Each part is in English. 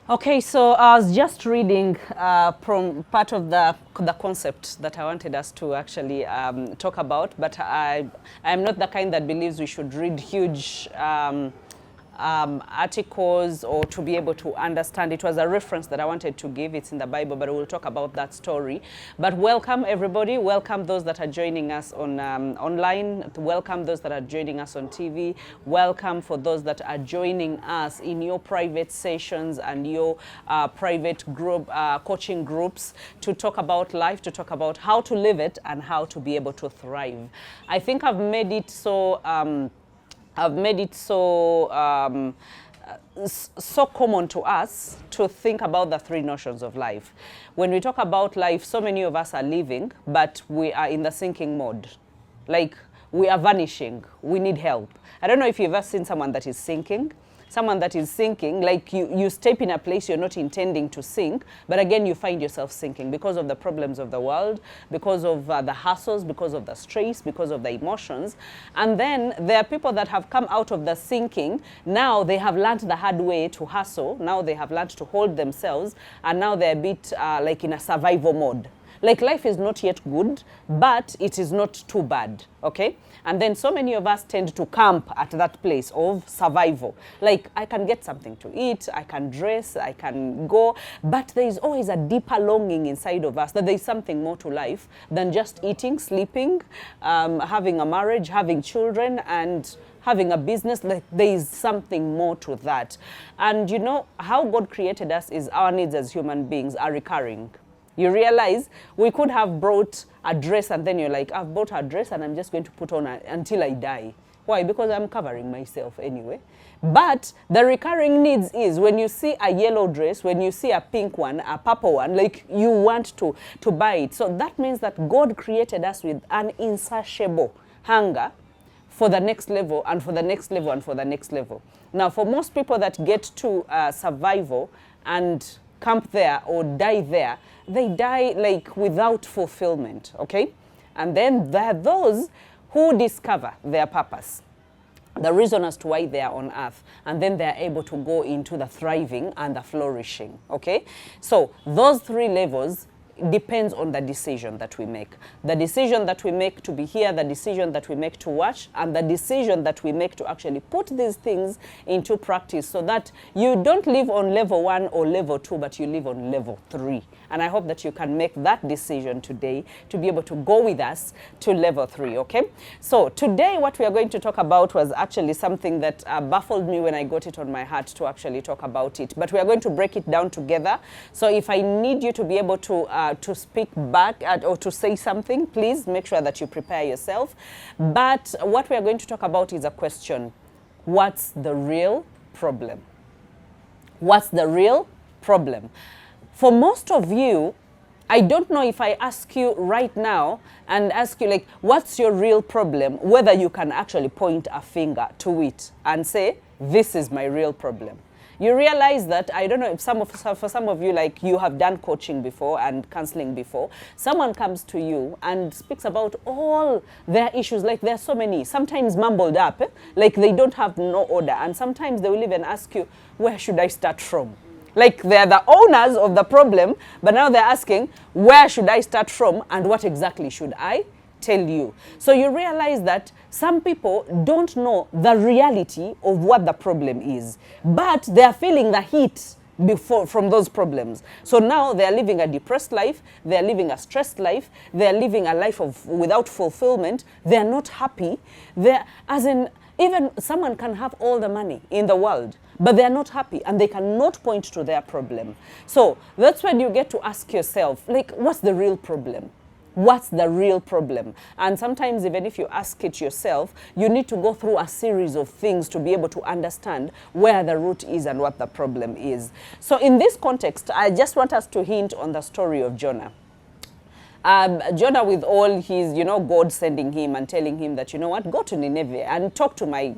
Okay, so I was just reading from part of the concept that I wanted us to actually talk about, but I'm not the kind that believes we should read huge articles or to be able to understand. It was a reference that I wanted to give. It's in the Bible, but we'll talk about that story. But welcome everybody. Welcome those that are joining us on online. Welcome those that are joining us on TV. Welcome for those that are joining us in your private sessions and your private group coaching groups to talk about life, to talk about how to live it and how to be able to thrive. I think I've made it so so common to us to think about the three notions of life. When we talk about life, so many of us are living, but we are in the sinking mode. Like, we are vanishing. We need help. I don't know if you've ever seen someone that is sinking. Someone that is sinking, like you step in a place you're not intending to sink, but again you find yourself sinking because of the problems of the world, because of the hassles, because of the stress, because of the emotions. And then there are people that have come out of the sinking. Now they have learned the hard way to hustle. Now they have learned to hold themselves, and now they're a bit like in a survival mode. Like, life is not yet good, but it is not too bad, okay? And then so many of us tend to camp at that place of survival. Like, I can get something to eat, I can dress, I can go, but there is always a deeper longing inside of us that there is something more to life than just eating, sleeping, having a marriage, having children, and having a business. Like, there is something more to that. And you know, how God created us is our needs as human beings are recurring. You realize we could have brought a dress and then you're like, I've bought a dress and I'm just going to put on until I die. Why? Because I'm covering myself anyway. But the recurring needs is when you see a yellow dress, when you see a pink one, a purple one, like, you want to buy it. So that means that God created us with an insatiable hunger for the next level and for the next level and for the next level. Now, for most people that get to survival and camp there or die there, they die like without fulfillment, okay? And then there are those who discover their purpose, the reason as to why they are on earth, and then they're able to go into the thriving and the flourishing, okay? So those three levels depends on the decision that we make. The decision that we make to be here, the decision that we make to watch, and the decision that we make to actually put these things into practice so that you don't live on level 1 or level 2, but you live on level 3. And I hope that you can make that decision today to be able to go with us to level 3, okay? So today what we are going to talk about was actually something that baffled me when I got it on my heart to actually talk about it. But we are going to break it down together. So if I need you to be able to speak back or to say something, please make sure that you prepare yourself. But what we are going to talk about is a question. What's the real problem? What's the real problem? For most of you, I don't know if I ask you right now and ask you, like, what's your real problem, whether you can actually point a finger to it and say, this is my real problem. You realize that, I don't know if for some of you, like, you have done coaching before and counseling before, someone comes to you and speaks about all their issues, like there are so many, sometimes mumbled up, like they don't have no order, and sometimes they will even ask you, where should I start from? Like, they're the owners of the problem, but now they're asking, where should I start from and what exactly should I tell you? So you realize that some people don't know the reality of what the problem is, but they're feeling the heat from those problems. So now they're living a depressed life, they're living a stressed life, they're living a life without fulfillment, they're not happy. Even someone can have all the money in the world, but they're not happy and they cannot point to their problem. So that's when you get to ask yourself, like, what's the real problem? What's the real problem? And sometimes even if you ask it yourself, you need to go through a series of things to be able to understand where the root is and what the problem is. So in this context, I just want us to hint on the story of Jonah. Jonah, with all his, God sending him and telling him that, you know what, go to Nineveh and talk to my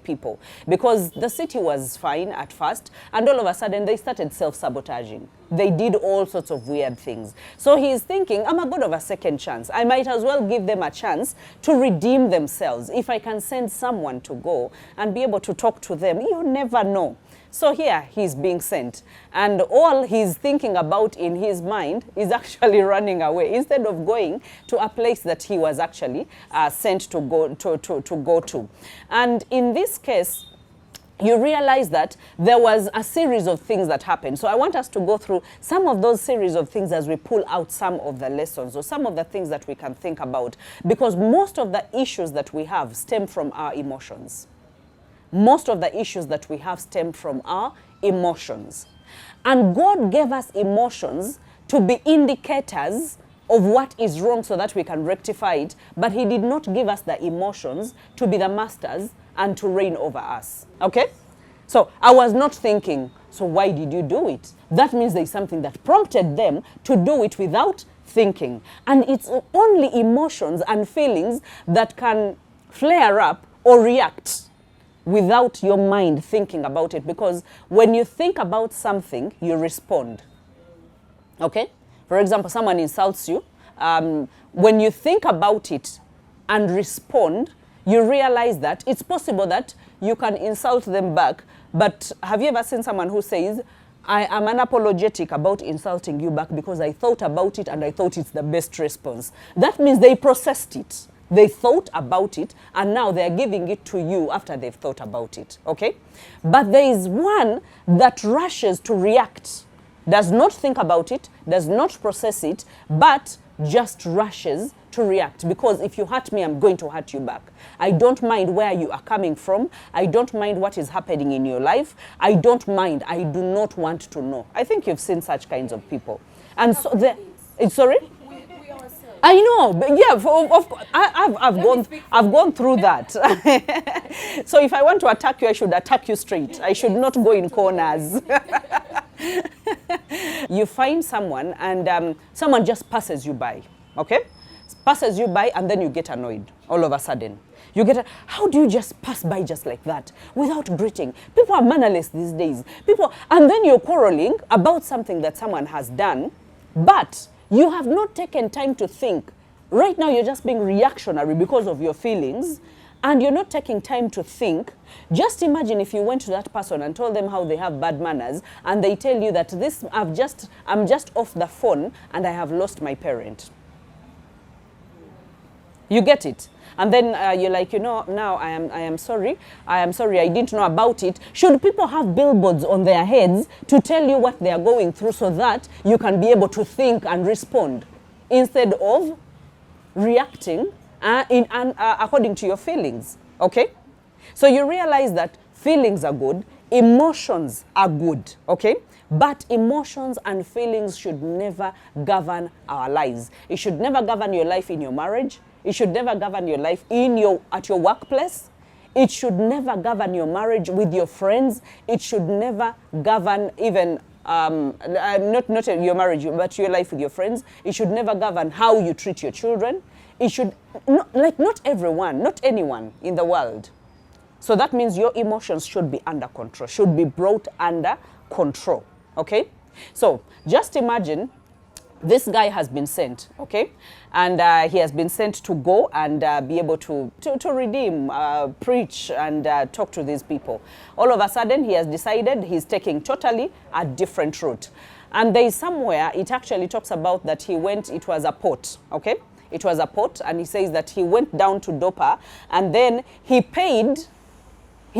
people. Because the city was fine at first, and all of a sudden they started self-sabotaging. They did all sorts of weird things. So he's thinking, I'm a God of a second chance. I might as well give them a chance to redeem themselves. If I can send someone to go and be able to talk to them, you never know. So here he's being sent, and all he's thinking about in his mind is actually running away instead of going to a place that he was actually sent to go to. And in this case, you realize that there was a series of things that happened. So I want us to go through some of those series of things as we pull out some of the lessons or some of the things that we can think about, because most of the issues that we have stem from our emotions. Most of the issues that we have stem from our emotions. And God gave us emotions to be indicators of what is wrong so that we can rectify it, but he did not give us the emotions to be the masters and to reign over us. Okay? So I was not thinking, so why did you do it? That means there's something that prompted them to do it without thinking. And it's only emotions and feelings that can flare up or react without your mind thinking about it, because when you think about something, you respond. Okay? For example, someone insults you. When you think about it and respond, you realize that it's possible that you can insult them back. But have you ever seen someone who says, I am unapologetic about insulting you back because I thought about it and I thought it's the best response? That means they processed it. They thought about it, and now they're giving it to you after they've thought about it, okay? But there is one that rushes to react, does not think about it, does not process it, but just rushes to react. Because if you hurt me, I'm going to hurt you back. I don't mind where you are coming from. I don't mind what is happening in your life. I don't mind. I do not want to know. I think you've seen such kinds of people. And so, sorry? I know, but yeah, I've gone through that. So if I want to attack you, I should attack you straight. I should not go in corners. You find someone and someone just passes you by, okay? Passes you by and then you get annoyed all of a sudden. You get, how do you just pass by just like that without greeting? People are mannerless these days. And then you're quarreling about something that someone has done, but you have not taken time to think. Right now, you're just being reactionary because of your feelings, and you're not taking time to think. Just imagine if you went to that person and told them how they have bad manners, and they tell you that I'm just off the phone and I have lost my parent. You get it? And then you're like, now I am sorry. I didn't know about it. Should people have billboards on their heads to tell you what they are going through so that you can be able to think and respond instead of reacting according to your feelings? Okay? So you realize that feelings are good, emotions are good, okay? But emotions and feelings should never govern our lives. It should never govern your life in your marriage. It should never govern your life at your workplace. It should never govern your marriage with your friends. It should never govern even, not your marriage, but your life with your friends. It should never govern how you treat your children. It should, not everyone, not anyone in the world. So that means your emotions should be under control, should be brought under control, okay? So just imagine this guy has been sent, okay? And he has been sent to go and be able to redeem, preach, and talk to these people. All of a sudden, he has decided he's taking totally a different route. And there is somewhere, it actually talks about that he went, it was a port, okay? It was a port, and he says that he went down to Dopa, and then he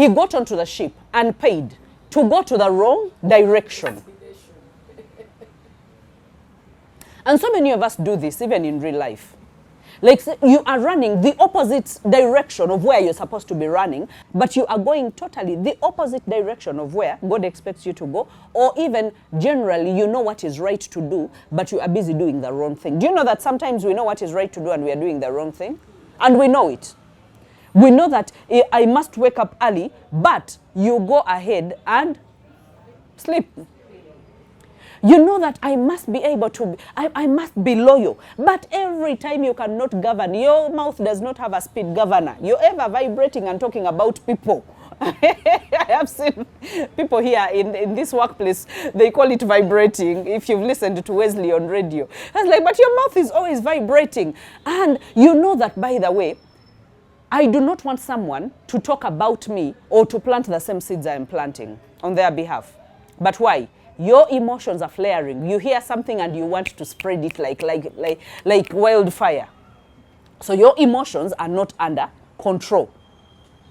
got onto the ship and paid to go to the wrong direction. And so many of us do this, even in real life. Like you are running the opposite direction of where you're supposed to be running, but you are going totally the opposite direction of where God expects you to go, or even generally you know what is right to do, but you are busy doing the wrong thing. Do you know that sometimes we know what is right to do and we are doing the wrong thing? And we know it. We know that I must wake up early, but you go ahead and sleep. You know that I must be able to, I must be loyal. But every time you cannot govern, your mouth does not have a speed governor. You're ever vibrating and talking about people. I have seen people here in this workplace, they call it vibrating, if you've listened to Wesley on radio. I was like, but your mouth is always vibrating. And you know that, by the way, I do not want someone to talk about me or to plant the same seeds I am planting. on their behalf. But why? Your emotions are flaring. You hear something and you want to spread it like wildfire. So your emotions are not under control.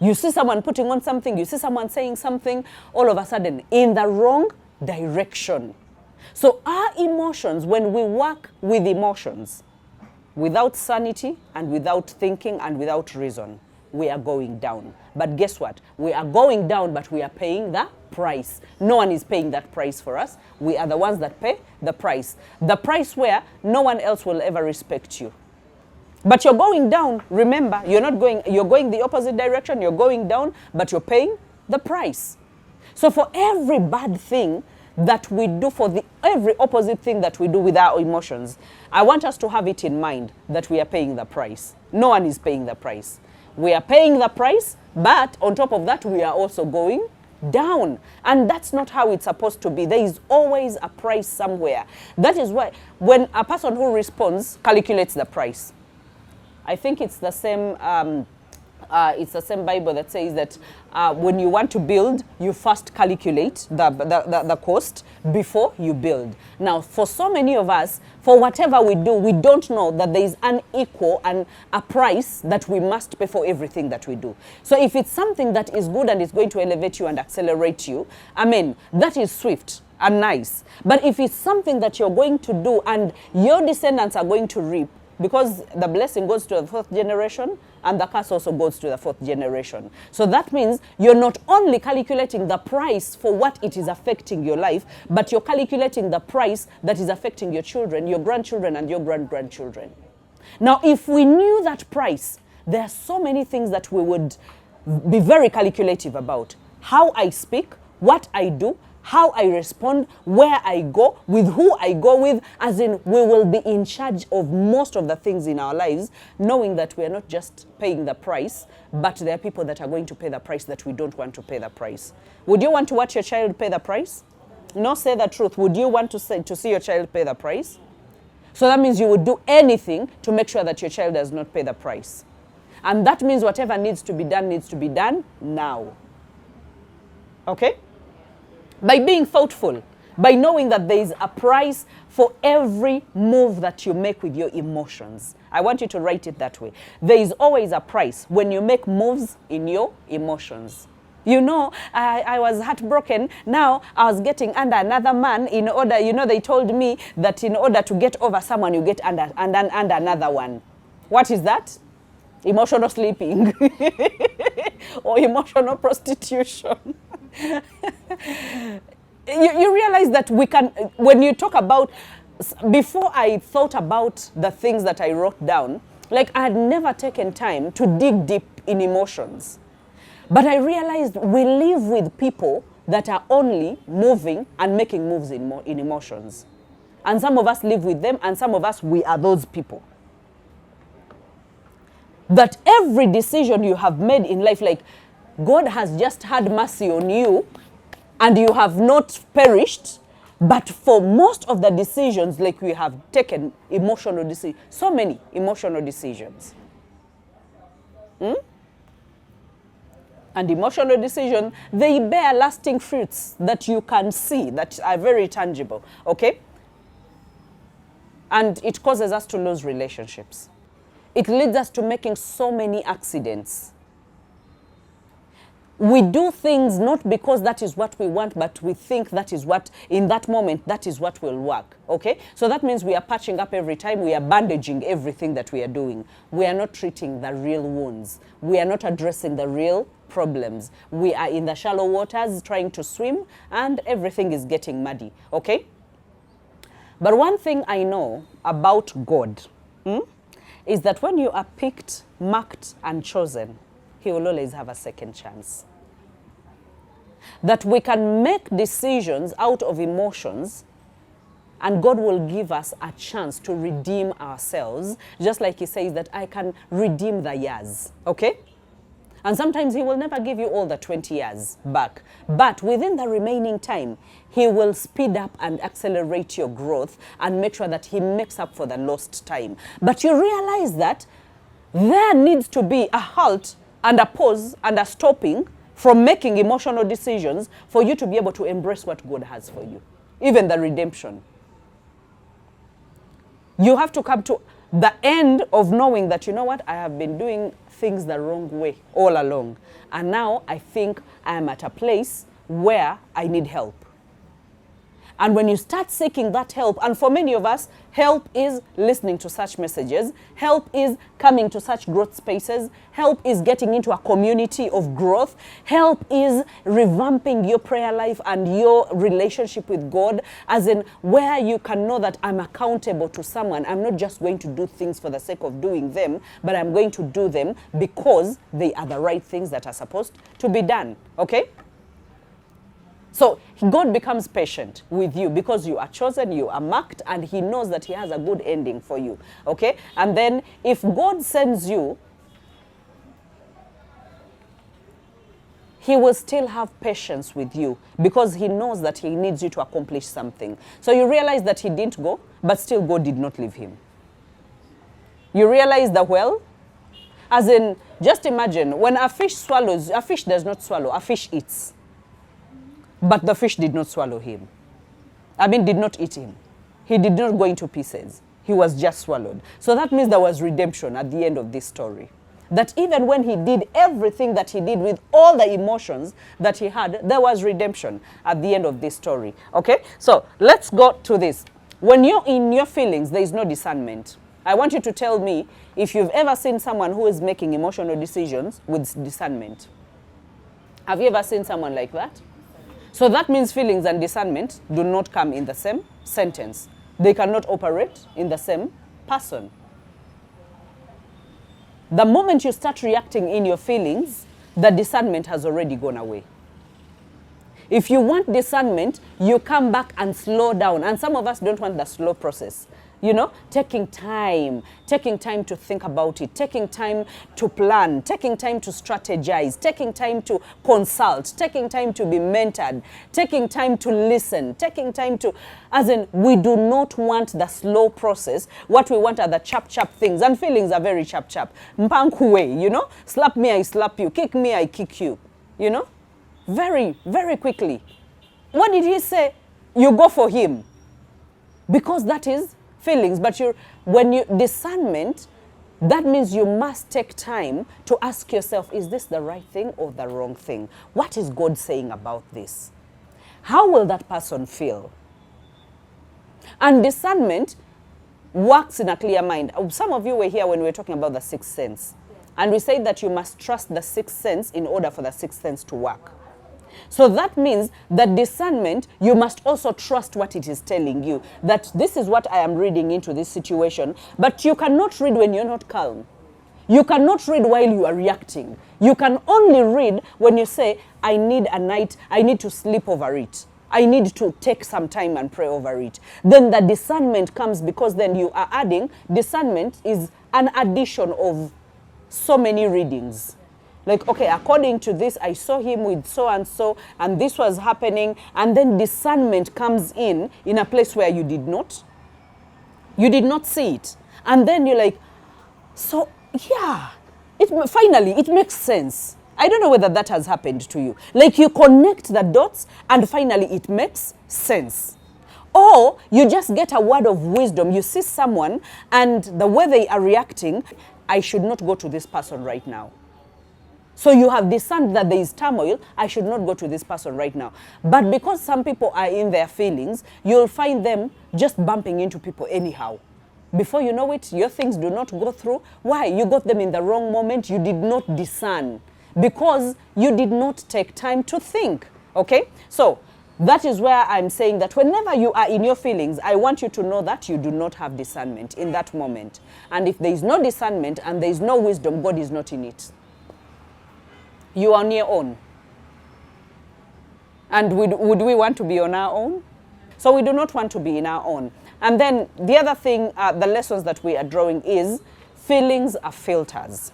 You see someone putting on something, you see someone saying something, all of a sudden in the wrong direction. So our emotions, when we work with emotions, without sanity and without thinking and without reason, we are going down. But guess what? We are going down, but we are paying the price. No one is paying that price for us. We are the ones that pay the price. The price where no one else will ever respect you. But you're going down. Remember, you're going the opposite direction. You're going down, but you're paying the price. So for every bad thing that we do, for every opposite thing that we do with our emotions, I want us to have it in mind that we are paying the price. No one is paying the price. We are paying the price, but on top of that, we are also going down. And that's not how it's supposed to be. There is always a price somewhere. That is why when a person who responds calculates the price, I think it's the same Bible that says that when you want to build, you first calculate the cost before you build. Now, for so many of us, for whatever we do, we don't know that there is an equal and a price that we must pay for everything that we do. So if it's something that is good and is going to elevate you and accelerate you, that is swift and nice. But if it's something that you're going to do and your descendants are going to reap, because the blessing goes to the fourth generation and the curse also goes to the fourth generation. So that means you're not only calculating the price for what it is affecting your life, but you're calculating the price that is affecting your children, your grandchildren, and your grandchildren. Now, if we knew that price, there are so many things that we would be very calculative about. How I speak, what I do, how I respond, where I go, with who I go with, as in we will be in charge of most of the things in our lives, knowing that we are not just paying the price, but there are people that are going to pay the price that we don't want to pay the price. Would you want to watch your child pay the price? No, say the truth. Would you want to see your child pay the price? So that means you would do anything to make sure that your child does not pay the price. And that means whatever needs to be done now. Okay? By being thoughtful, by knowing that there is a price for every move that you make with your emotions. I want you to write it that way. There is always a price when you make moves in your emotions. You know, I was heartbroken. Now I was getting under another man in order, they told me that in order to get over someone, you get under another one. What is that? Emotional sleeping or emotional prostitution. You realize that we can, when you talk about, before I thought about the things that I wrote down, like I had never taken time to dig deep in emotions. But I realized we live with people that are only moving and making moves in emotions. And some of us live with them, and some of us, we are those people. That every decision you have made in life, like God has just had mercy on you and you have not perished, but for most of the decisions, like we have taken emotional decisions, so many emotional decisions. And emotional decisions, they bear lasting fruits that you can see, that are very tangible, okay? And it causes us to lose relationships. It leads us to making so many accidents. We do things not because that is what we want, but we think that is what, in that moment, that is what will work, okay? So that means we are patching up every time, we are bandaging everything that we are doing. We are not treating the real wounds. We are not addressing the real problems. We are in the shallow waters trying to swim, and everything is getting muddy, okay? But one thing I know about God is that when you are picked, marked, and chosen, He will always have a second chance. That we can make decisions out of emotions, and God will give us a chance to redeem ourselves, just like He says that I can redeem the years, okay? And sometimes He will never give you all the 20 years back, but within the remaining time, He will speed up and accelerate your growth and make sure that He makes up for the lost time. But you realize that there needs to be a halt and a pause and a stopping from making emotional decisions for you to be able to embrace what God has for you, even the redemption. You have to come to the end of knowing that, you know what, I have been doing things the wrong way all along. And now I think I am at a place where I need help. And when you start seeking that help, and for many of us, help is listening to such messages, help is coming to such growth spaces, help is getting into a community of growth, help is revamping your prayer life and your relationship with God, as in where you can know that I'm accountable to someone. I'm not just going to do things for the sake of doing them, but I'm going to do them because they are the right things that are supposed to be done, okay? So God becomes patient with you because you are chosen, you are marked, and he knows that he has a good ending for you, okay? And then if God sends you, he will still have patience with you because he knows that he needs you to accomplish something. So you realize that he didn't go, but still God did not leave him. You realize the well? As in, just imagine, when a fish swallows, a fish does not swallow, a fish eats. But the fish did not swallow him. Did not eat him. He did not go into pieces. He was just swallowed. So that means there was redemption at the end of this story. That even when he did everything that he did with all the emotions that he had, there was redemption at the end of this story. Okay? So let's go to this. When you're in your feelings, there is no discernment. I want you to tell me if you've ever seen someone who is making emotional decisions with discernment. Have you ever seen someone like that? So that means feelings and discernment do not come in the same sentence. They cannot operate in the same person. The moment you start reacting in your feelings, the discernment has already gone away. If you want discernment, you come back and slow down. And some of us don't want the slow process. You know, taking time to think about it, taking time to plan, taking time to strategize, taking time to consult, taking time to be mentored, taking time to listen, taking time to, as in, we do not want the slow process. What we want are the chap things, and feelings are very chap. Mpanku way, you know, slap me, I slap you, kick me, I kick you, you know, very, very quickly. What did he say? You go for him, because that is feelings. But when you discernment, that means you must take time to ask yourself, is this the right thing or the wrong thing? What is God saying about this? How will that person feel? And discernment works in a clear mind. Some of you were here when we were talking about the sixth sense. And we said that you must trust the sixth sense in order for the sixth sense to work. So that means that discernment, you must also trust what it is telling you. That this is what I am reading into this situation. But you cannot read when you're not calm. You cannot read while you are reacting. You can only read when you say, I need a night, I need to sleep over it. I need to take some time and pray over it. Then the discernment comes, because then you are adding, discernment is an addition of so many readings. Like, okay, according to this, I saw him with so-and-so, and this was happening. And then discernment comes in a place where you did not see it. And then you're like, so, yeah, finally, it makes sense. I don't know whether that has happened to you. Like, you connect the dots, and finally, it makes sense. Or you just get a word of wisdom. You see someone, and the way they are reacting, I should not go to this person right now. So you have discerned that there is turmoil, I should not go to this person right now. But because some people are in their feelings, you'll find them just bumping into people anyhow. Before you know it, your things do not go through. Why? You got them in the wrong moment. You did not discern because you did not take time to think. Okay? So that is where I'm saying that whenever you are in your feelings, I want you to know that you do not have discernment in that moment. And if there is no discernment and there is no wisdom, God is not in it. You are on your own. And would we want to be on our own? So we do not want to be in our own. And then the other thing, the lessons that we are drawing is feelings are filters.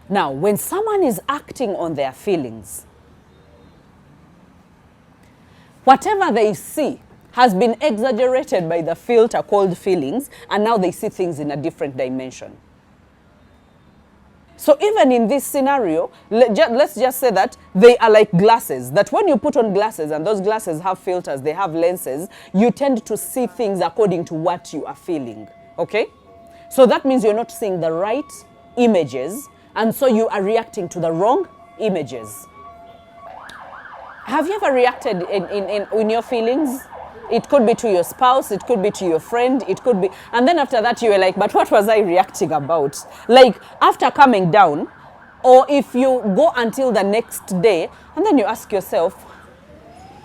Now, when someone is acting on their feelings, whatever they see has been exaggerated by the filter called feelings, and now they see things in a different dimension. So even in this scenario, let's just say that they are like glasses, that when you put on glasses and those glasses have filters, they have lenses, you tend to see things according to what you are feeling, okay? So that means you're not seeing the right images, and so you are reacting to the wrong images. Have you ever reacted in your feelings? It could be to your spouse, it could be to your friend, it could be, and then after that you were like, but what was I reacting about? Like after coming down, or if you go until the next day, and then you ask yourself,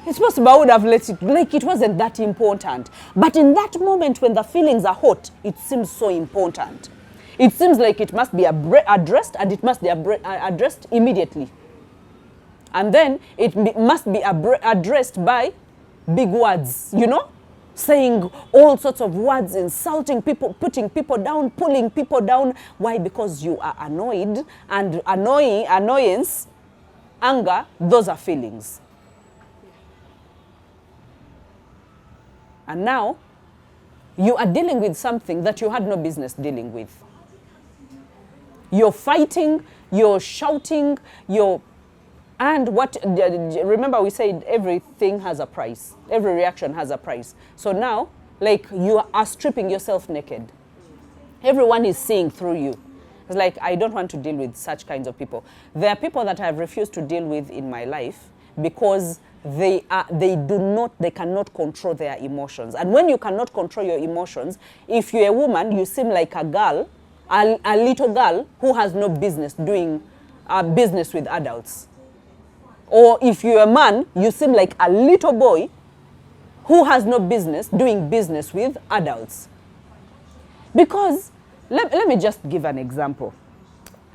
it's possible I would have let it, like it wasn't that important. But in that moment when the feelings are hot, it seems so important. It seems like it must be addressed, and it must be addressed immediately. And then it must be addressed by big words, you know, saying all sorts of words, insulting people, putting people down, pulling people down. Why? Because you are annoyed, and annoyance, anger, those are feelings. And now you are dealing with something that you had no business dealing with. You're fighting, you're shouting, and what, remember we said everything has a price. Every reaction has a price. So now, like, you are stripping yourself naked. Everyone is seeing through you. It's like, I don't want to deal with such kinds of people. There are people that I've refused to deal with in my life because they cannot control their emotions. And when you cannot control your emotions, if you're a woman, you seem like a girl, a little girl who has no business doing business with adults. Or if you're a man, you seem like a little boy who has no business doing business with adults. Because, let me just give an example.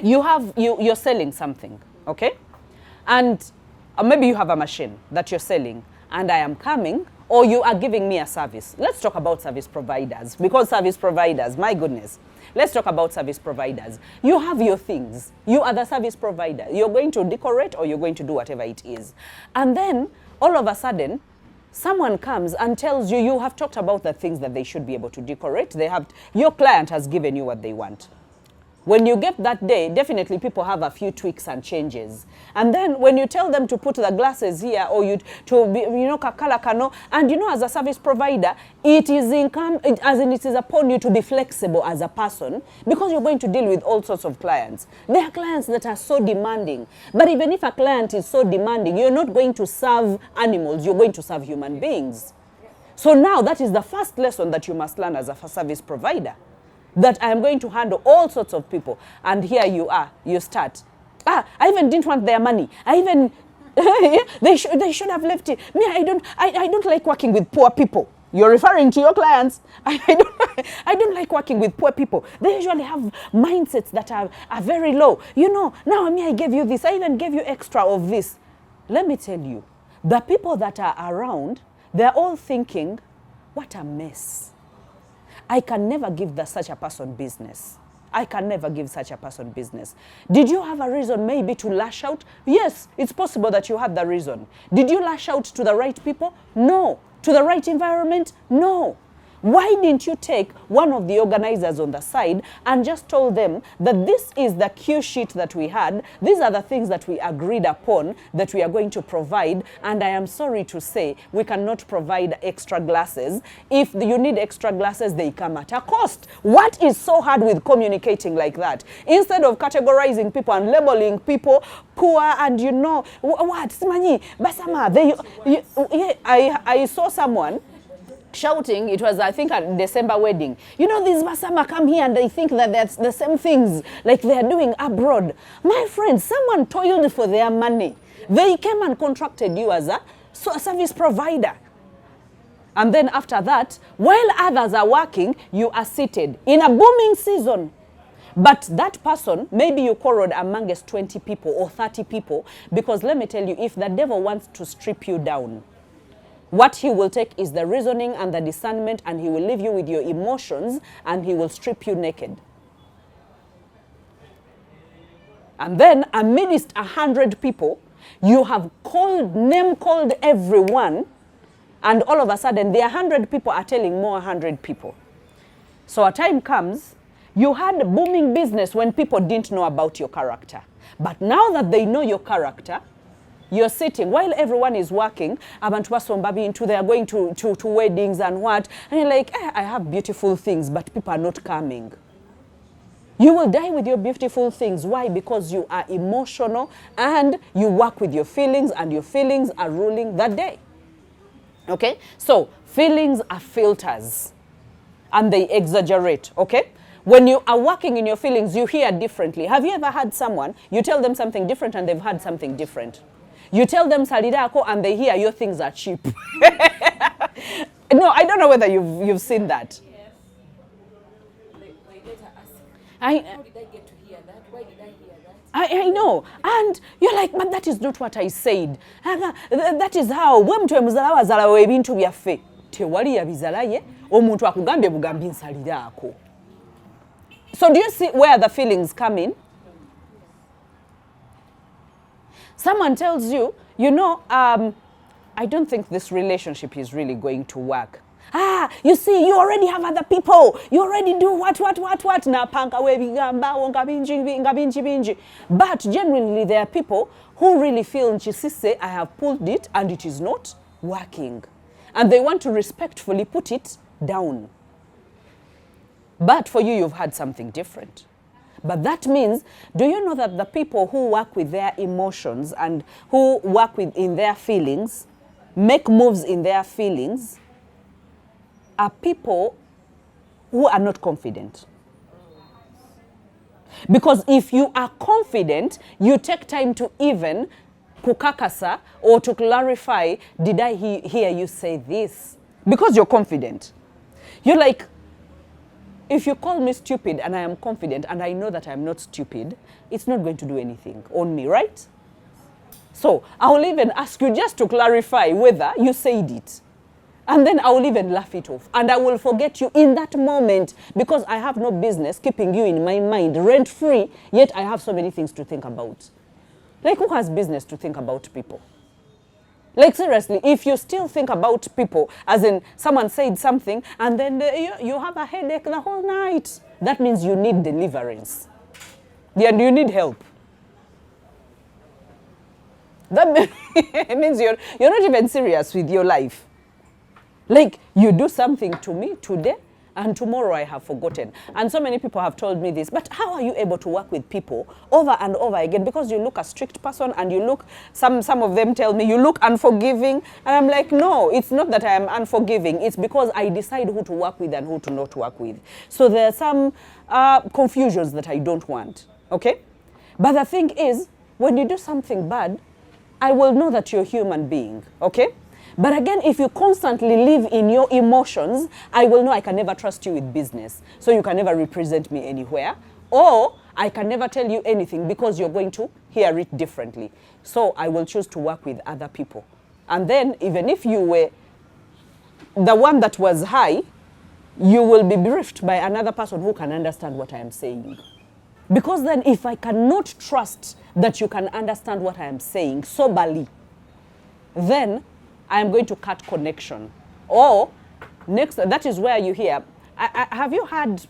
You're selling something, okay? And maybe you have a machine that you're selling, and I am coming, or you are giving me a service. Let's talk about service providers, because service providers, my goodness. Let's talk about service providers. You have your things. You are the service provider. You're going to decorate, or you're going to do whatever it is. And then, all of a sudden, someone comes and tells you, you have talked about the things that they should be able to decorate. Your client has given you what they want. When you get that day, definitely people have a few tweaks and changes. And then when you tell them to put the glasses here, or it as a service provider, it is upon you to be flexible as a person, because you're going to deal with all sorts of clients. There are clients that are so demanding. But even if a client is so demanding, you're not going to serve animals, you're going to serve human beings. So now that is the first lesson that you must learn as a service provider. That I am going to handle all sorts of people. And here you are, you start. I even didn't want their money. They should have left it. Me, I don't like working with poor people. You're referring to your clients. I don't like working with poor people. They usually have mindsets that are very low. You know, now I gave you this. I even gave you extra of this. Let me tell you, the people that are around, they're all thinking, what a mess. I can never give such a person business. I can never give such a person business. Did you have a reason maybe to lash out? Yes, it's possible that you had the reason. Did you lash out to the right people? No. To the right environment? No. Why didn't you take one of the organizers on the side and just told them that this is the cue sheet that we had, these are the things that we agreed upon that we are going to provide, and I am sorry to say we cannot provide extra glasses. If you need extra glasses, they come at a cost. What is so hard with communicating like that? Instead of categorizing people and labeling people poor and what? I saw someone shouting. It was, I think, a December wedding. You know, these Basama come here and they think that that's the same things like they are doing abroad. My friend, someone toiled for their money. They came and contracted you as a service provider. And then after that, while others are working, you are seated in a booming season. But that person, maybe you quarreled amongst 20 people or 30 people, because let me tell you, if the devil wants to strip you down, what he will take is the reasoning and the discernment, and he will leave you with your emotions, and he will strip you naked. And then amidst 100 people, you have name called everyone, and all of a sudden the 100 people are telling more 100 people. So a time comes, You had a booming business when people didn't know about your character. But now that they know your character, you're sitting, while everyone is working, abantu basomba bintu, they are going to weddings and what, and you're like, I have beautiful things, but people are not coming. You will die with your beautiful things. Why? Because you are emotional and you work with your feelings, and your feelings are ruling that day. Okay? So, feelings are filters and they exaggerate. Okay? When you are working in your feelings, you hear differently. Have you ever had someone, you tell them something different and they've had something different? You tell them salidako and they hear your things are cheap. No, I don't know whether you've seen that. How did I get to hear that? Why did I hear that? I know. And you're like, but that is not what I said. That is how. Wemtu muzala wazala webintu byaffe. Tewali yabizala ye. Omuntu akugambye bugambi nsalirako. So do you see where the feelings come in? Someone tells you, you know, I don't think this relationship is really going to work. You see, you already have other people. You already do what. Na panka we bigamba wonga binji. But genuinely, there are people who really feel, say, I have pulled it and it is not working. And they want to respectfully put it down. But for you, you've had something different. But that means, do you know that the people who work with their emotions and who work in their feelings, make moves in their feelings, are people who are not confident? Because if you are confident, you take time to even kukakasa or to clarify, did I hear you say this? Because you're confident. You're like, if you call me stupid and I am confident and I know that I'm not stupid, it's not going to do anything on me, right? So I will even ask you just to clarify whether you said it. And then I will even laugh it off. And I will forget you in that moment because I have no business keeping you in my mind rent-free, yet I have so many things to think about. Like, who has business to think about people? Like, seriously, if you still think about people, as in someone said something, and then you have a headache the whole night, that means you need deliverance. And you need help. That means you're not even serious with your life. Like, you do something to me today, and tomorrow I have forgotten. And so many people have told me this, but how are you able to work with people over and over again? Because you look a strict person, and you look, some of them tell me, you look unforgiving. And I'm like, no, it's not that I am unforgiving. It's because I decide who to work with and who to not work with. So there are some confusions that I don't want, okay? But the thing is, when you do something bad, I will know that you're a human being, okay? But again, if you constantly live in your emotions, I will know I can never trust you with business. So you can never represent me anywhere. Or I can never tell you anything because you're going to hear it differently. So I will choose to work with other people. And then even if you were the one that was high, you will be briefed by another person who can understand what I am saying. Because then if I cannot trust that you can understand what I am saying soberly, then I am going to cut connection. Or next, that is where you hear, have you had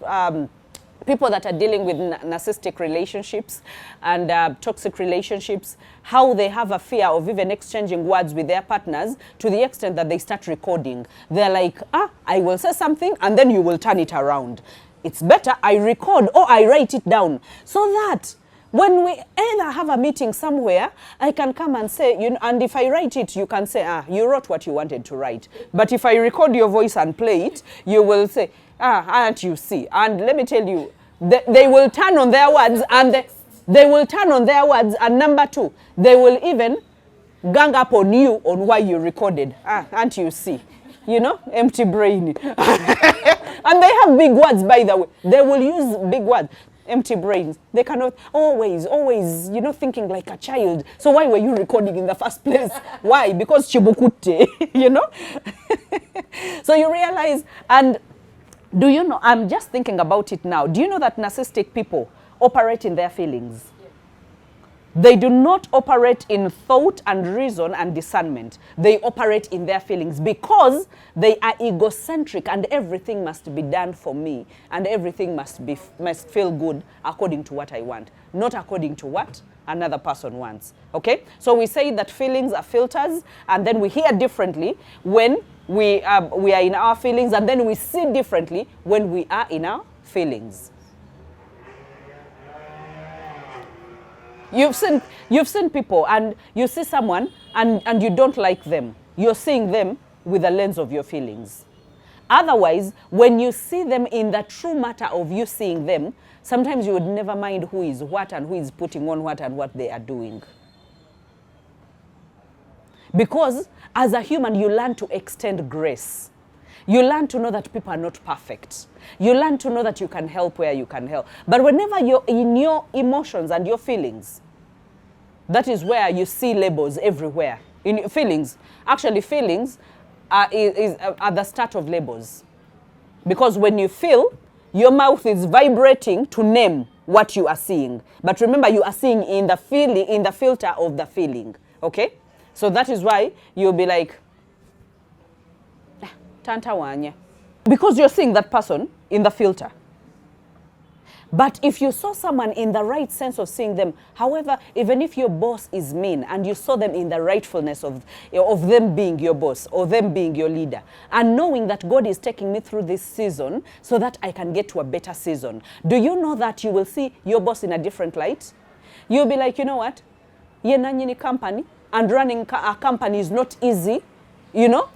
people that are dealing with narcissistic relationships and toxic relationships, how they have a fear of even exchanging words with their partners to the extent that they start recording. They're like, I will say something and then you will turn it around. It's better I record or I write it down so that when we either have a meeting somewhere, I can come and say, you know, and if I write it, you can say, you wrote what you wanted to write. But if I record your voice and play it, you will say, aren't you see? And let me tell you, they will turn on their words, and they will turn on their words. And number two, they will even gang up on you on why you recorded. Aren't you see? You know, empty brain. And they have big words, by the way. They will use big words. Empty brains. They cannot always, you know, thinking like a child. So why were you recording in the first place? Why? Because chibukute, you know? So you realize, and do you know, I'm just thinking about it now. Do you know that narcissistic people operate in their feelings? They do not operate in thought and reason and discernment. They operate in their feelings because they are egocentric and everything must be done for me and everything must feel good according to what I want, not according to what another person wants. Okay? So we say that feelings are filters, and then we hear differently when we are in our feelings, and then we see differently when we are in our feelings. You've seen people and you see someone and you don't like them. You're seeing them with the lens of your feelings. Otherwise, when you see them in the true matter of you seeing them, sometimes you would never mind who is what and who is putting on what and what they are doing. Because as a human, you learn to extend grace. You learn to know that people are not perfect. You learn to know that you can help where you can help. But whenever you're in your emotions and your feelings, that is where you see labels everywhere. In your feelings, actually feelings are the start of labels. Because when you feel, your mouth is vibrating to name what you are seeing. But remember, you are seeing in the feeling, in the filter of the feeling. Okay? So that is why you'll be like, Tantawanya. Because you're seeing that person in the filter. But if you saw someone in the right sense of seeing them, however, even if your boss is mean and you saw them in the rightfulness of them being your boss or them being your leader, and knowing that God is taking me through this season so that I can get to a better season, do you know that you will see your boss in a different light? You'll be like, you know what? Yenanyini company, and running a company is not easy, you know?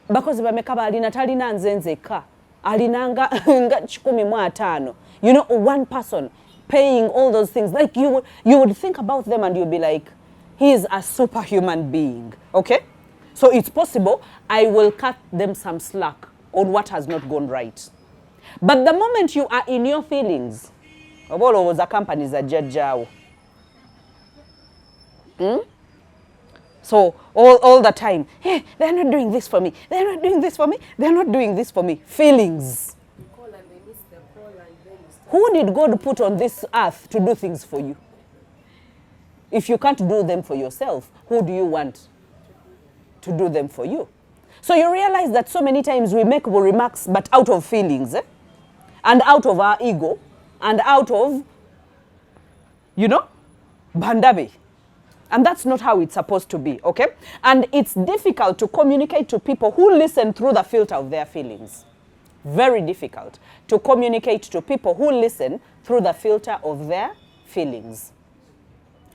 Because bamekaba alina talina nzenzeka alinanga nga 15. You know, one person paying all those things, like you would think about them and you'll be like, he is a superhuman being. Okay? So it's possible I will cut them some slack on what has not gone right. But the moment you are in your feelings, all of the companies are judge. So all the time, hey, they're not doing this for me. They're not doing this for me. They're not doing this for me. Feelings. Call and they miss the call and then you start. Who did God put on this earth to do things for you? If you can't do them for yourself, who do you want to do them for you? So you realize that so many times we make remarks, but out of feelings, and out of our ego, and out of, you know, bandabe. And that's not how it's supposed to be, okay? And it's difficult to communicate to people who listen through the filter of their feelings. Very difficult to communicate to people who listen through the filter of their feelings.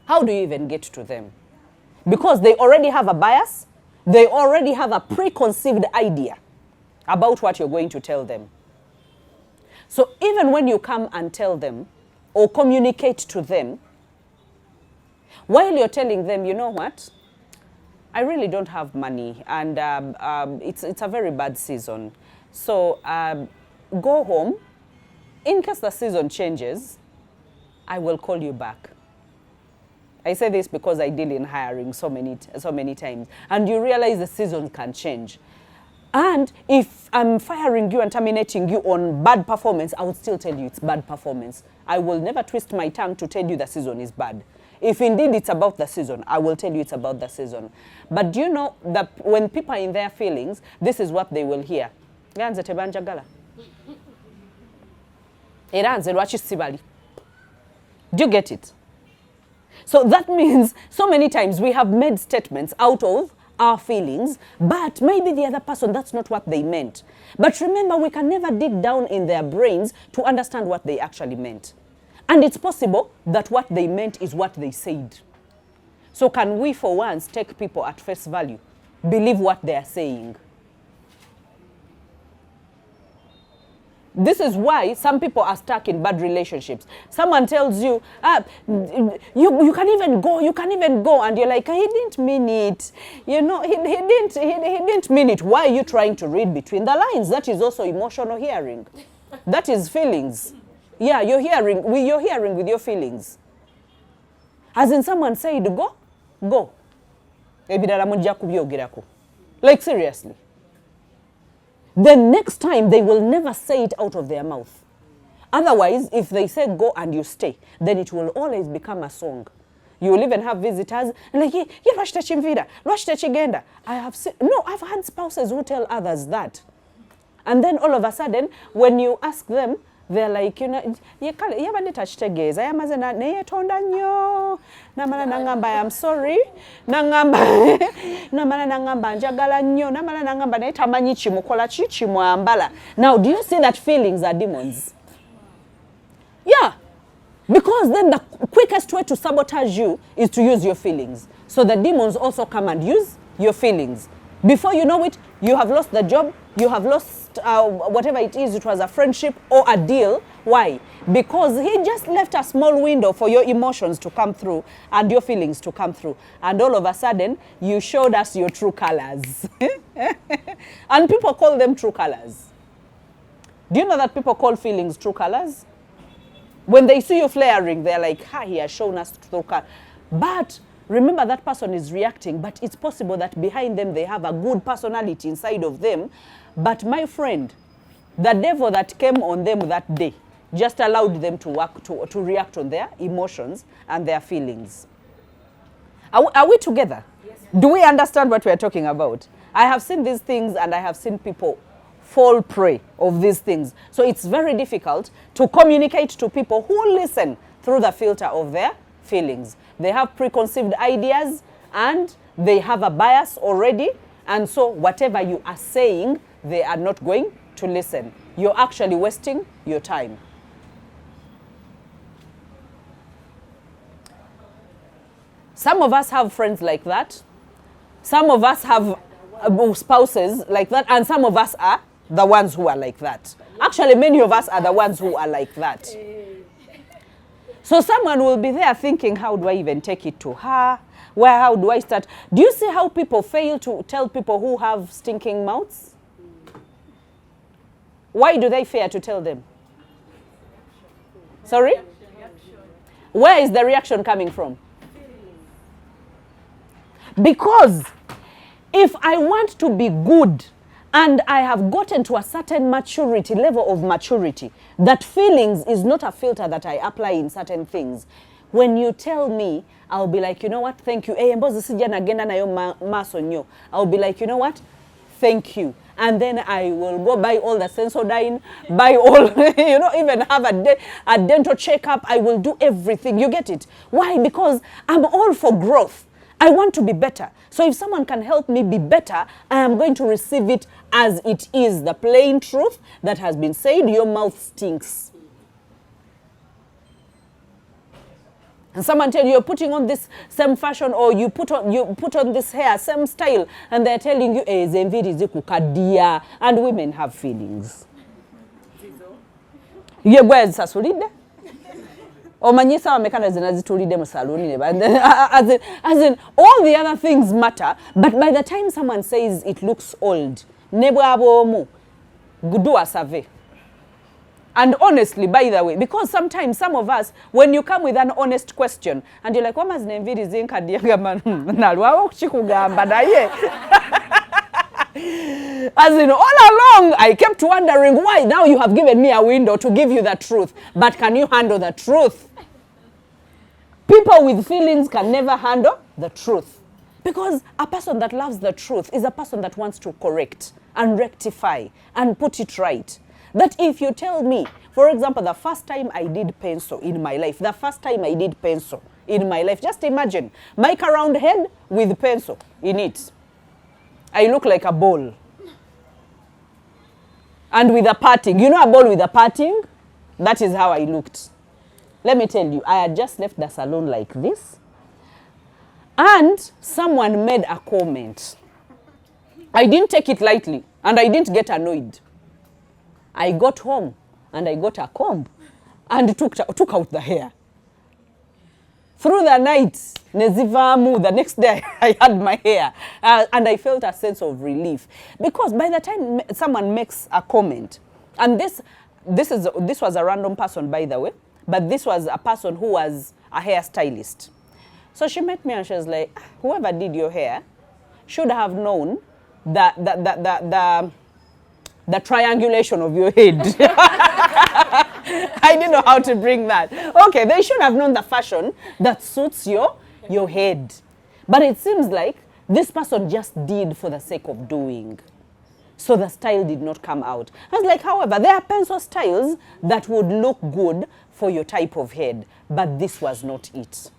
How do you even get to them? Because they already have a bias, they already have a preconceived idea about what you're going to tell them. So even when you come and tell them or communicate to them, while you're telling them, you know what, I really don't have money and it's a very bad season. So go home. In case the season changes, I will call you back. I say this because I deal in hiring so many times. And you realize the season can change. And if I'm firing you and terminating you on bad performance, I would still tell you it's bad performance. I will never twist my tongue to tell you the season is bad. If indeed it's about the season, I will tell you it's about the season. But do you know that when people are in their feelings, this is what they will hear. Ganze tebanjagala. Eranze lwaki sibali. Do you get it? So that means so many times we have made statements out of our feelings, but maybe the other person, that's not what they meant. But remember, we can never dig down in their brains to understand what they actually meant. And it's possible that what they meant is what they said. So can we for once take people at face value, believe what they are saying? This is why some people are stuck in bad relationships. Someone tells you, you can even go, and you're like, he didn't mean it. You know, he didn't mean it. Why are you trying to read between the lines? That is also emotional hearing. That is feelings. Yeah, you're hearing with your feelings. As in someone said, go. Like seriously. Then next time they will never say it out of their mouth. Otherwise, if they say go and you stay, then it will always become a song. You will even have visitors. Like, yeah, lwaki tekimvira, lwaki tekigenda. I've had spouses who tell others that. And then all of a sudden, when you ask them, they're like, you know, yabadde takitegeeza yamaze neyetonda nnyo namala nangamba I'm sorry namala nangamba njagala nnyo namala nangamba naye tamanyi kimukola ki kimwambala. Now do you see that feelings are demons? Yeah, because then the quickest way to sabotage you is to use your feelings. So the demons also come and use your feelings. Before you know it, you have lost the job, you have lost whatever it is, it was a friendship or a deal. Why? Because he just left a small window for your emotions to come through and your feelings to come through. And all of a sudden, you showed us your true colors. And people call them true colors. Do you know that people call feelings true colors? When they see you flaring, they're like, he has shown us true colors. But remember, that person is reacting, but it's possible that behind them they have a good personality inside of them. But my friend, the devil that came on them that day just allowed them to react on their emotions and their feelings. Are we together? Yes. Do we understand what we are talking about? I have seen these things and I have seen people fall prey of these things. So it's very difficult to communicate to people who listen through the filter of their feelings. They have preconceived ideas and they have a bias already. And so whatever you are saying, they are not going to listen. You're actually wasting your time. Some of us have friends like that. Some of us have spouses like that. And some of us are the ones who are like that. Actually, many of us are the ones who are like that. So someone will be there thinking, how do I even take it to her? How do I start? Do you see how people fail to tell people who have stinking mouths? Why do they fear to tell them? Sorry? Where is the reaction coming from? Because if I want to be good and I have gotten to a certain maturity, level of maturity, that feelings is not a filter that I apply in certain things. When you tell me, I'll be like, you know what, thank you. I'll be like, you know what, thank you. And then I will go buy all the Sensodyne, buy all, even have a dental checkup. I will do everything. You get it? Why? Because I'm all for growth. I want to be better. So if someone can help me be better, I am going to receive it as it is. The plain truth that has been said, your mouth stinks. And someone tell you you're putting on this same fashion, or you put on this hair, same style, and they're telling you, and women have feelings. You where's Sasulide? Or Manisa mechanism as in all the other things matter, but by the time someone says it looks old, do a survey. And honestly, by the way, because sometimes some of us, when you come with an honest question, and you're like, as in, all along, I kept wondering why. Now you have given me a window to give you the truth. But can you handle the truth? People with feelings can never handle the truth. Because a person that loves the truth is a person that wants to correct and rectify and put it right. That if you tell me, for example, the first time I did pencil in my life, just imagine, mic around head with pencil in it. I look like a ball. And with a parting. You know a ball with a parting? That is how I looked. Let me tell you, I had just left the salon like this. And someone made a comment. I didn't take it lightly. And I didn't get annoyed. I got home and I got a comb and took out the hair. Through the night, the next day I had my hair and I felt a sense of relief. Because by the time someone makes a comment, and this was a random person, by the way, but this was a person who was a hairstylist. So she met me and she was like, whoever did your hair should have known the triangulation of your head. I didn't know how to bring that. Okay, they should have known the fashion that suits your your head. But it seems like this person just did for the sake of doing. So the style did not come out. I was like, however, there are pencil styles that would look good for your type of head, but this was not it.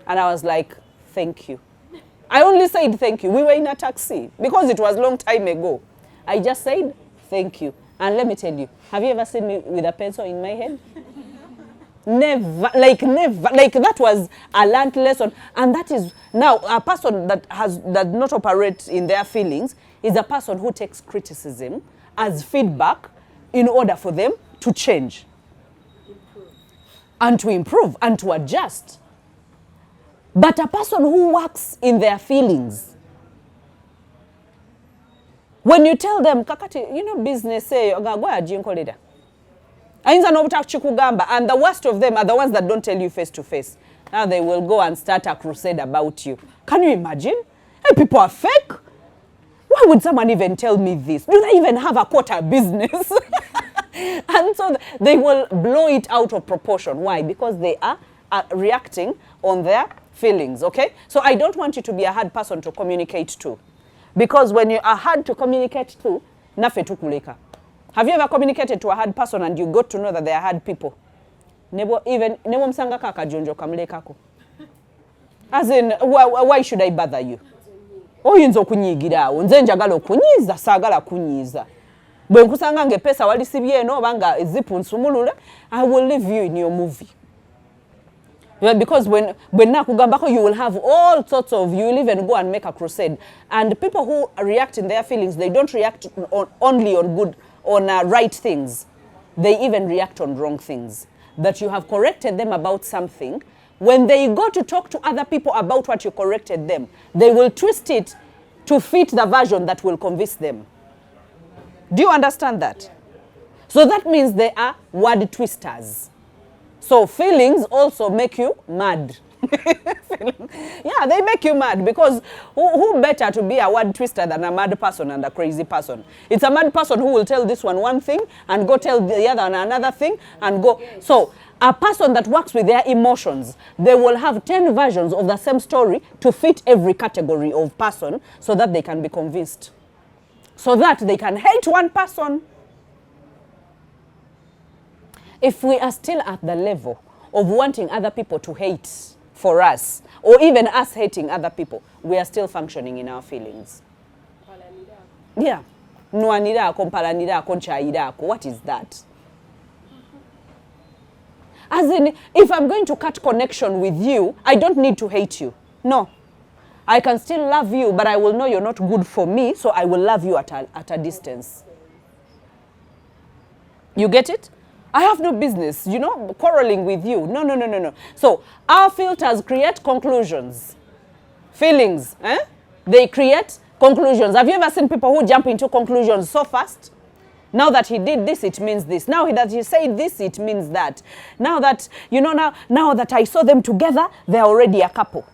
And I was like, thank you. I only said thank you. We were in a taxi because it was a long time ago. I just said thank you. And let me tell you, have you ever seen me with a pencil in my head? Never, never. Like that was a learned lesson. And that is, now a person that does not operate in their feelings is a person who takes criticism as feedback in order for them to change. And to improve and to adjust. But a person who works in their feelings, when you tell them, kakati, you know, business, say, and the worst of them are the ones that don't tell you face to face. Now they will go and start a crusade about you. Can you imagine? Hey, people are fake. Why would someone even tell me this? Do they even have a quarter business? And so they will blow it out of proportion. Why? Because they are reacting on their feelings, okay? So I don't want you to be a hard person to communicate to. Because when you are hard to communicate to, nafe tukuleka. Have you ever communicated to a hard person and you got to know that they are hard people? Nebo msanga kaka jonjo kamulekako. As in, why should I bother you? Oyinza okunyigirawo, nze njagala okunyiza, saagala kunyiza. Bwe nkusanga ng'epesa walisibye eno obanga ezipu nsumulula, I will leave you in your movie. Because when nakugambako, you will have all sorts of, you will even go and make a crusade. And people who react in their feelings, they don't react only on right things. They even react on wrong things. That you have corrected them about something. When they go to talk to other people about what you corrected them, they will twist it to fit the version that will convince them. Do you understand that? So that means they are word twisters. So feelings also make you mad. Yeah, they make you mad because who better to be a word twister than a mad person and a crazy person? It's a mad person who will tell this one thing and go tell the other another thing and go. Yes. So a person that works with their emotions, they will have 10 versions of the same story to fit every category of person so that they can be convinced. So that they can hate one person. If we are still at the level of wanting other people to hate for us, or even us hating other people, we are still functioning in our feelings. Yeah. What is that? As in, if I'm going to cut connection with you, I don't need to hate you. No. I can still love you, but I will know you're not good for me, so I will love you at a distance. You get it? I have no business, quarreling with you. No. So our filters create conclusions. Feelings, they create conclusions. Have you ever seen people who jump into conclusions so fast? Now that he did this, it means this. Now that he said this, it means that. Now that, now that I saw them together, they're already a couple.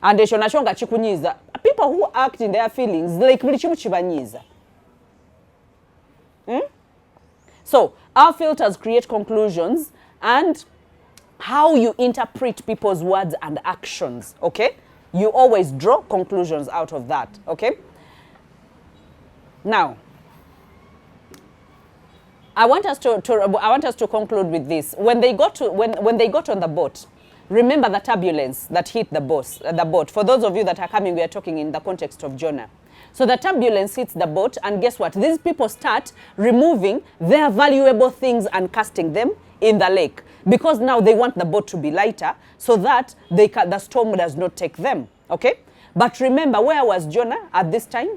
And people who act in their feelings, like So our filters create conclusions and how you interpret people's words and actions, okay? You always draw conclusions out of that, okay? Now, I want us to conclude with this. When they got on the boat, remember the turbulence that hit the boat. For those of you that are coming, we are talking in the context of Jonah. So the turbulence hits the boat, and guess what? These people start removing their valuable things and casting them in the lake. Because now they want the boat to be lighter so that the storm does not take them. Okay? But remember, where was Jonah at this time?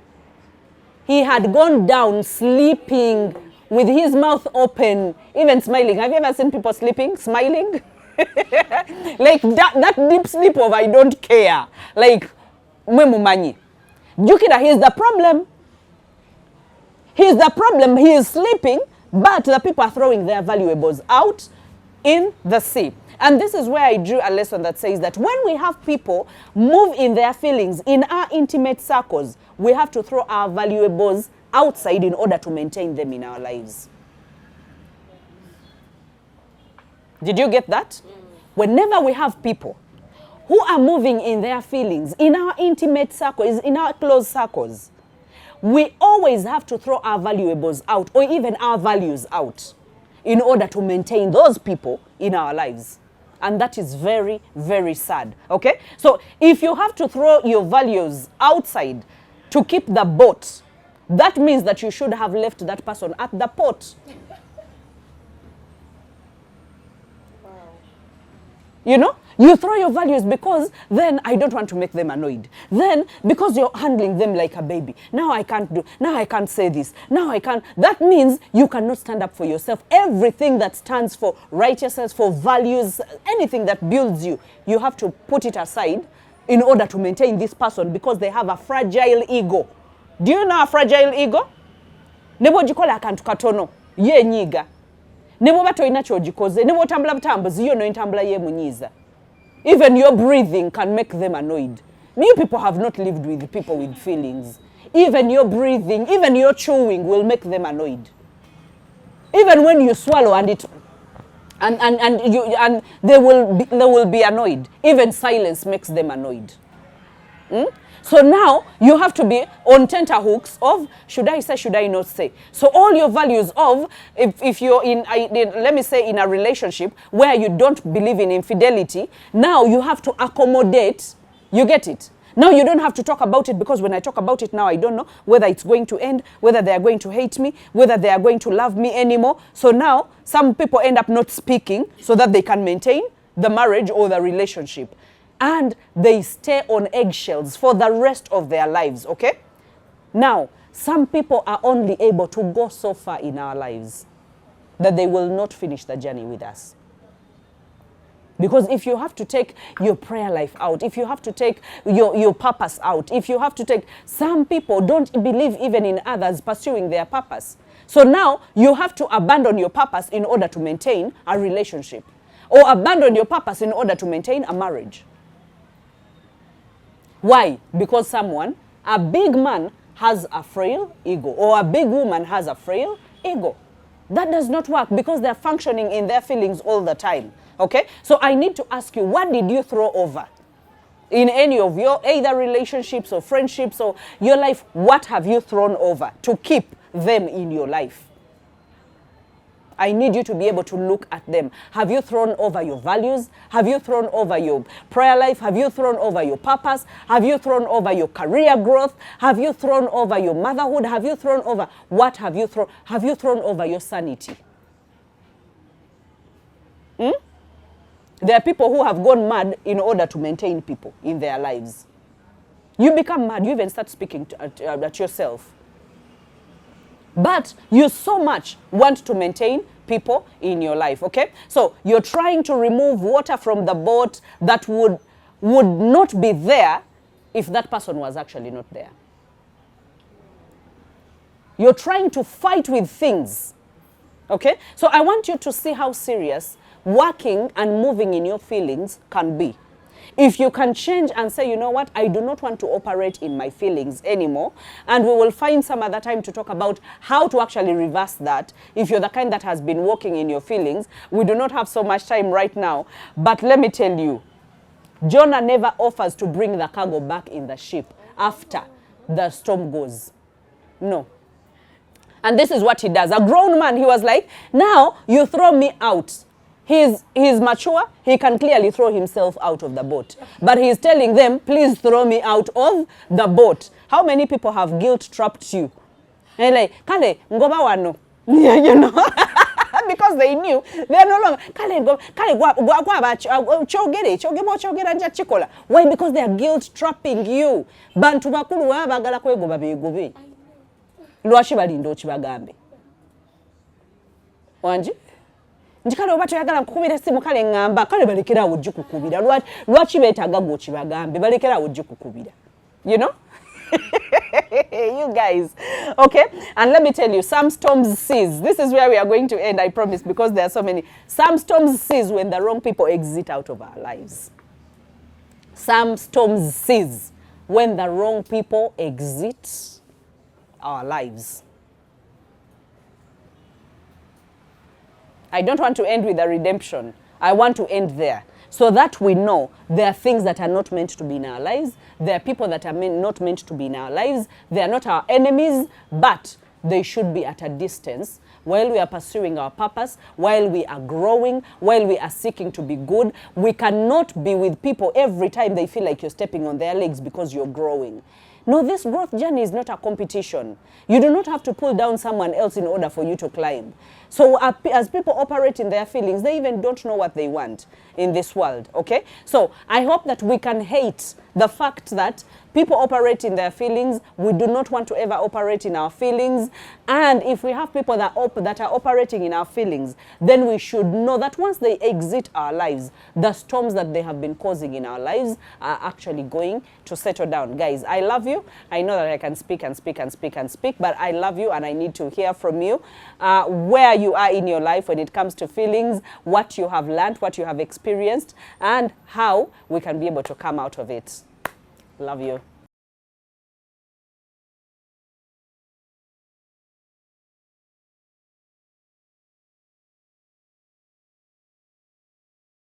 He had gone down sleeping with his mouth open, even smiling. Have you ever seen people sleeping, smiling? Like that deep sleep of I don't care. Like, mwemumanyi. Jukira, he's the problem. He's the problem. He is sleeping, but the people are throwing their valuables out in the sea. And this is where I drew a lesson that says that when we have people move in their feelings in our intimate circles, we have to throw our valuables outside in order to maintain them in our lives. Did you get that? whenever we have people who are moving in their feelings, in our intimate circles, in our close circles, we always have to throw our valuables out or even our values out in order to maintain those people in our lives. And that is very, very sad, okay? So if you have to throw your values outside to keep the boat, that means that you should have left that person at the port. You know, you throw your values because then I don't want to make them annoyed. Then because you're handling them like a baby. Now I can't say this. Now I can't. That means you cannot stand up for yourself. Everything that stands for righteousness, for values, anything that builds you, you have to put it aside in order to maintain this person because they have a fragile ego. Do you know a fragile ego? Nebo jikola akantu katono. Ye nyiga. Nebo bato inacho jikoze. Nebo tambula butambuzi. You know intambula ye munyiza. Even your breathing can make them annoyed. You people have not lived with people with feelings. Even your breathing, even your chewing will make them annoyed. Even when you swallow and it and they will be annoyed. Even silence makes them annoyed. So now you have to be on tenterhooks of should I say, should I not say. So all your values of if you're let me say in a relationship where you don't believe in infidelity, now you have to accommodate. You get it? Now you don't have to talk about it because when I talk about it now, I don't know whether it's going to end, whether they are going to hate me, whether they are going to love me anymore. So now some people end up not speaking so that they can maintain the marriage or the relationship. And they stay on eggshells for the rest of their lives, okay? Now, some people are only able to go so far in our lives that they will not finish the journey with us. Because if you have to take your prayer life out, if you have to take your purpose out, if you have to take... Some people don't believe even in others pursuing their purpose. So now you have to abandon your purpose in order to maintain a relationship. Or abandon your purpose in order to maintain a marriage. Why? Because someone, a big man has a frail ego, or a big woman has a frail ego. That does not work because they're functioning in their feelings all the time. Okay? So I need to ask you, what did you throw over? In any of your either relationships or friendships or your life, what have you thrown over to keep them in your life? I need you to be able to look at them. Have you thrown over your values? Have you thrown over your prayer life? Have you thrown over your purpose? Have you thrown over your career growth? Have you thrown over your motherhood? Have you thrown over... What have you thrown? Have you thrown over your sanity? There are people who have gone mad in order to maintain people in their lives. You become mad. You even start speaking at yourself. But you so much want to maintain people in your life, okay? So you're trying to remove water from the boat that would not be there if that person was actually not there. You're trying to fight with things, okay? So I want you to see how serious working and moving in your feelings can be. If you can change and say, you know what, I do not want to operate in my feelings anymore, and we will find some other time to talk about how to actually reverse that. If you're the kind that has been walking in your feelings, we do not have so much time right now, but let me tell you, Jonah never offers to bring the cargo back in the ship after the storm goes. No. And this is what he does. A grown man, he was like, now you throw me out. He's mature, he can clearly throw himself out of the boat. But he's telling them, please throw me out of the boat. How many people have guilt trapped you? And like, kale, ngoba wano. You know? Because they knew, they're no longer, why? Because they are guilt trapping you. Bantu bakulu wabagala kwegoba begobe. Lwachi balindo chibagambe. Wanji? Njikale obato yagala nkukubira simu kale ngamba kale balekera wujju kukubira lwachi beetaga go kibagambe balekera wujju kukubira, you know. You guys, okay? And let me tell you, some storms cease. This is where we are going to end, I promise, because there are so many. Some storms cease when the wrong people exit out of our lives. Some storms cease when the wrong people exit our lives. I don't want to end with a redemption. I want to end there. so that we know there are things that are not meant to be in our lives. There are people that are not meant to be in our lives. They are not our enemies, but they should be at a distance while we are pursuing our purpose, while we are growing, while we are seeking to be good. We cannot be with people every time they feel like you're stepping on their legs because you're growing. No, this growth journey is not a competition. You do not have to pull down someone else in order for you to climb. So as people operate in their feelings, they even don't know what they want in this world, okay? So I hope that we can hate the fact that people operate in their feelings. We do not want to ever operate in our feelings. And if we have people that are operating in our feelings, then we should know that once they exit our lives, the storms that they have been causing in our lives are actually going to settle down. Guys, I love you. I know that I can speak and speak and speak and speak, but I love you and I need to hear from you where you are in your life when it comes to feelings, what you have learned, what you have experienced, and how we can be able to come out of it. Love you.